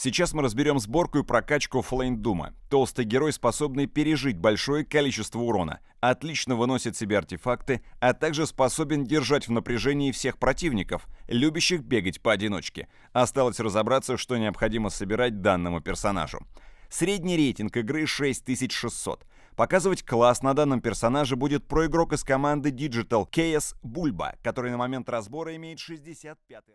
Сейчас мы разберем сборку и прокачку Флейн Дума. Толстый герой, способный пережить большое количество урона, отлично выносит себе артефакты, а также способен держать в напряжении всех противников, любящих бегать поодиночке. Осталось разобраться, что необходимо собирать данному персонажу. Средний рейтинг игры 6600. Показывать класс на данном персонаже будет проигрок из команды Digital Chaos Бульба, который на момент разбора имеет 65